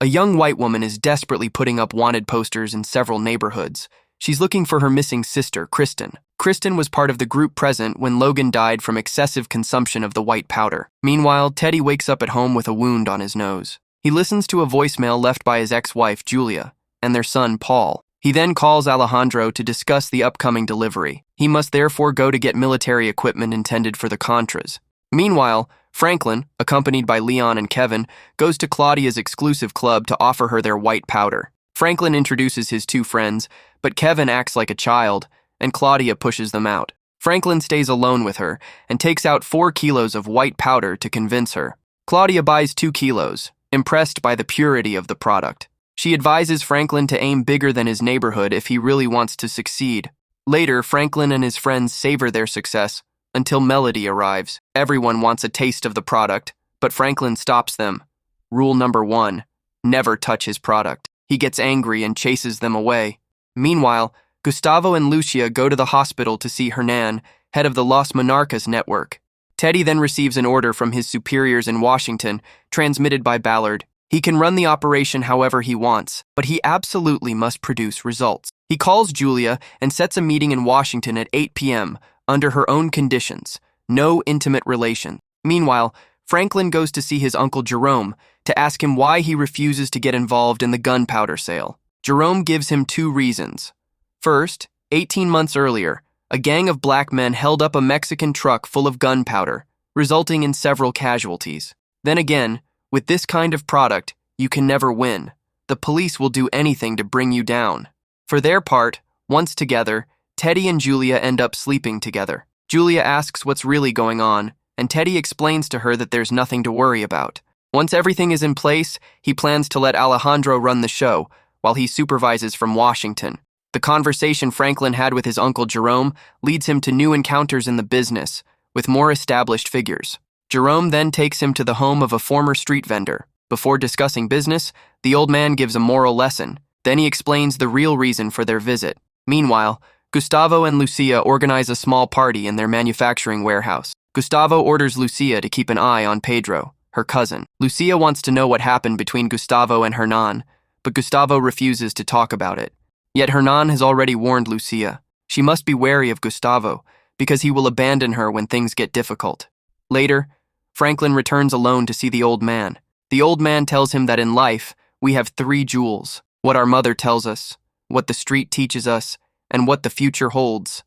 A young white woman is desperately putting up wanted posters in several neighborhoods. She's looking for her missing sister, Kristen. Kristen was part of the group present when Logan died from excessive consumption of the white powder. Meanwhile, Teddy wakes up at home with a wound on his nose. He listens to a voicemail left by his ex-wife, Julia, and their son, Paul. He then calls Alejandro to discuss the upcoming delivery. He must therefore go to get military equipment intended for the Contras. Meanwhile, Franklin, accompanied by Leon and Kevin, goes to Claudia's exclusive club to offer her their white powder. Franklin introduces his two friends, but Kevin acts like a child, and Claudia pushes them out. Franklin stays alone with her and takes out 4 kilos of white powder to convince her. Claudia buys 2 kilos, impressed by the purity of the product. She advises Franklin to aim bigger than his neighborhood if he really wants to succeed. Later, Franklin and his friends savor their success until Melody arrives. Everyone wants a taste of the product, but Franklin stops them. Rule number 1, never touch his product. He gets angry and chases them away. Meanwhile, Gustavo and Lucia go to the hospital to see Hernan, head of the Los Monarcas network. Teddy then receives an order from his superiors in Washington, transmitted by Ballard. He can run the operation however he wants, but he absolutely must produce results. He calls Julia and sets a meeting in Washington at 8 p.m., under her own conditions, no intimate relation. Meanwhile, Franklin goes to see his uncle Jerome to ask him why he refuses to get involved in the gunpowder sale. Jerome gives him 2 reasons. First, 18 months earlier, a gang of black men held up a Mexican truck full of gunpowder, resulting in several casualties. Then again, with this kind of product, you can never win. The police will do anything to bring you down. For their part, once together, Teddy and Julia end up sleeping together. Julia asks what's really going on, and Teddy explains to her that there's nothing to worry about. Once everything is in place, he plans to let Alejandro run the show, while he supervises from Washington. The conversation Franklin had with his uncle Jerome leads him to new encounters in the business, with more established figures. Jerome then takes him to the home of a former street vendor. Before discussing business, the old man gives a moral lesson. Then he explains the real reason for their visit. Meanwhile, Gustavo and Lucia organize a small party in their manufacturing warehouse. Gustavo orders Lucia to keep an eye on Pedro, her cousin. Lucia wants to know what happened between Gustavo and Hernan, but Gustavo refuses to talk about it. Yet Hernan has already warned Lucia. She must be wary of Gustavo, because he will abandon her when things get difficult. Later, Franklin returns alone to see the old man. The old man tells him that in life, we have 3 jewels: what our mother tells us, what the street teaches us, and what the future holds.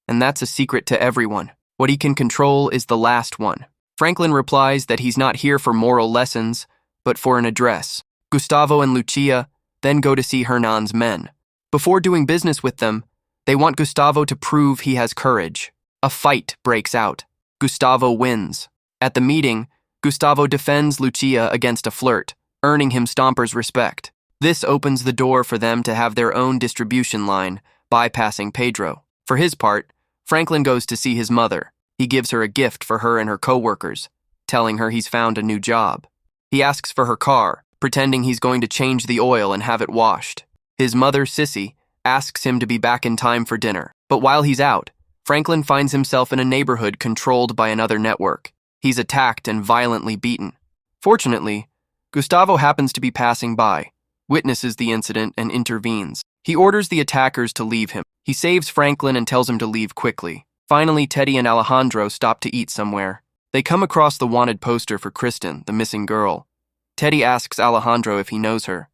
And that's a secret to everyone. What he can control is the last one. Franklin replies that he's not here for moral lessons, but for an address. Gustavo and Lucia then go to see Hernan's men. Before doing business with them, they want Gustavo to prove he has courage. A fight breaks out. Gustavo wins. At the meeting, Gustavo defends Lucia against a flirt, earning him Stomper's respect. This opens the door for them to have their own distribution line, bypassing Pedro. For his part, Franklin goes to see his mother. He gives her a gift for her and her co-workers, telling her he's found a new job. He asks for her car, pretending he's going to change the oil and have it washed. His mother, Sissy, asks him to be back in time for dinner. But while he's out, Franklin finds himself in a neighborhood controlled by another network. He's attacked and violently beaten. Fortunately, Gustavo happens to be passing by, witnesses the incident, and intervenes. He orders the attackers to leave him. He saves Franklin and tells him to leave quickly. Finally, Teddy and Alejandro stop to eat somewhere. They come across the wanted poster for Kristen, the missing girl. Teddy asks Alejandro if he knows her.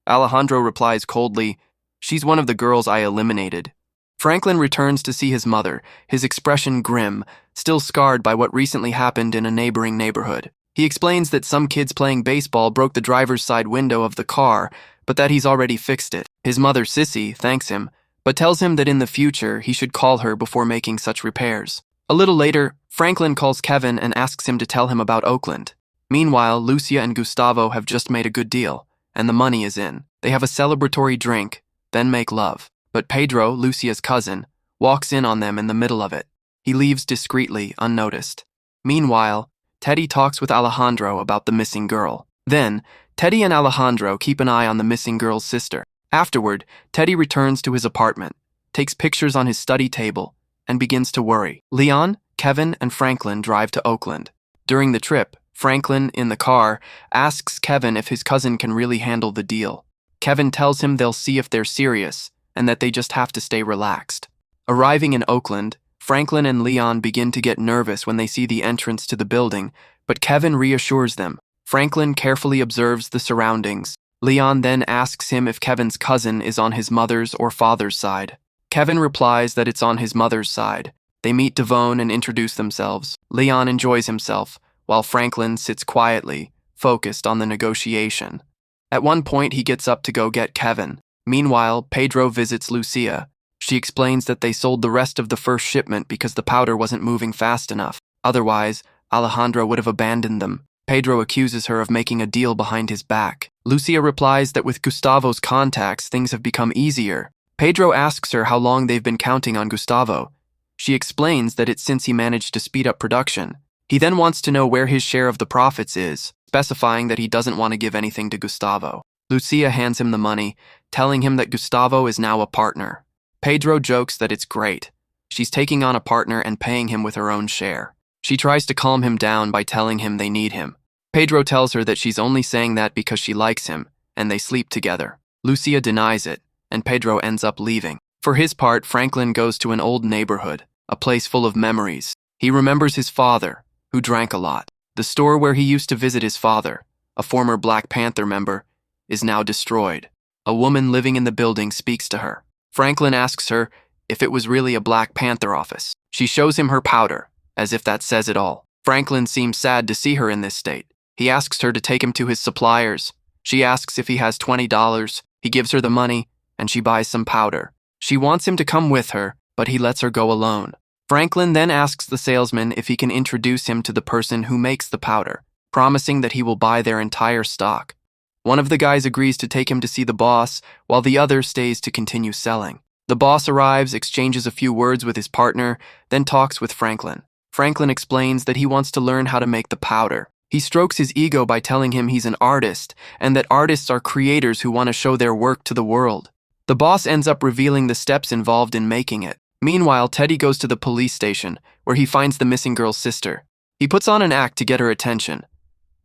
Alejandro replies coldly, "She's one of the girls I eliminated." Franklin returns to see his mother, his expression grim, still scarred by what recently happened in a neighboring neighborhood. He explains that some kids playing baseball broke the driver's side window of the car, but that he's already fixed it. His mother, Sissy, thanks him, but tells him that in the future he should call her before making such repairs. A little later, Franklin calls Kevin and asks him to tell him about Oakland. Meanwhile, Lucia and Gustavo have just made a good deal, and the money is in. They have a celebratory drink, then make love. But Pedro, Lucia's cousin, walks in on them in the middle of it. He leaves discreetly, unnoticed. Meanwhile, Teddy talks with Alejandro about the missing girl. Then, Teddy and Alejandro keep an eye on the missing girl's sister. Afterward, Teddy returns to his apartment, takes pictures on his study table, and begins to worry. Leon, Kevin, and Franklin drive to Oakland. During the trip, Franklin, in the car, asks Kevin if his cousin can really handle the deal. Kevin tells him they'll see if they're serious, and that they just have to stay relaxed. Arriving in Oakland, Franklin and Leon begin to get nervous when they see the entrance to the building, but Kevin reassures them. Franklin carefully observes the surroundings. Leon then asks him if Kevin's cousin is on his mother's or father's side. Kevin replies that it's on his mother's side. They meet Devone and introduce themselves. Leon enjoys himself, while Franklin sits quietly, focused on the negotiation. At one point, he gets up to go get Kevin. Meanwhile, Pedro visits Lucia. She explains that they sold the rest of the first shipment because the powder wasn't moving fast enough. Otherwise, Alejandro would have abandoned them. Pedro accuses her of making a deal behind his back. Lucia replies that with Gustavo's contacts, things have become easier. Pedro asks her how long they've been counting on Gustavo. She explains that it's since he managed to speed up production. He then wants to know where his share of the profits is, specifying that he doesn't want to give anything to Gustavo. Lucia hands him the money, telling him that Gustavo is now a partner. Pedro jokes that it's great. She's taking on a partner and paying him with her own share. She tries to calm him down by telling him they need him. Pedro tells her that she's only saying that because she likes him, and they sleep together. Lucia denies it, and Pedro ends up leaving. For his part, Franklin goes to an old neighborhood, a place full of memories. He remembers his father, who drank a lot. The store where he used to visit his father, a former Black Panther member, is now destroyed. A woman living in the building speaks to her. Franklin asks her if it was really a Black Panther office. She shows him her powder, as if that says it all. Franklin seems sad to see her in this state. He asks her to take him to his suppliers. She asks if he has $20. He gives her the money, and she buys some powder. She wants him to come with her, but he lets her go alone. Franklin then asks the salesman if he can introduce him to the person who makes the powder, promising that he will buy their entire stock. One of the guys agrees to take him to see the boss, while the other stays to continue selling. The boss arrives, exchanges a few words with his partner, then talks with Franklin. Franklin explains that he wants to learn how to make the powder. He strokes his ego by telling him he's an artist, and that artists are creators who want to show their work to the world. The boss ends up revealing the steps involved in making it. Meanwhile, Teddy goes to the police station, where he finds the missing girl's sister. He puts on an act to get her attention.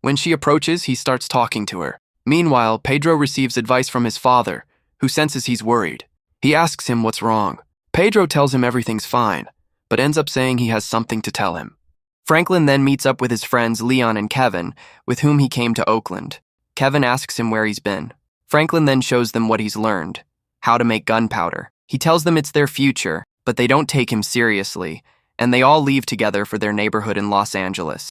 When she approaches, he starts talking to her. Meanwhile, Pedro receives advice from his father, who senses he's worried. He asks him what's wrong. Pedro tells him everything's fine, but ends up saying he has something to tell him. Franklin then meets up with his friends Leon and Kevin, with whom he came to Oakland. Kevin asks him where he's been. Franklin then shows them what he's learned, how to make gunpowder. He tells them it's their future, but they don't take him seriously, and they all leave together for their neighborhood in Los Angeles.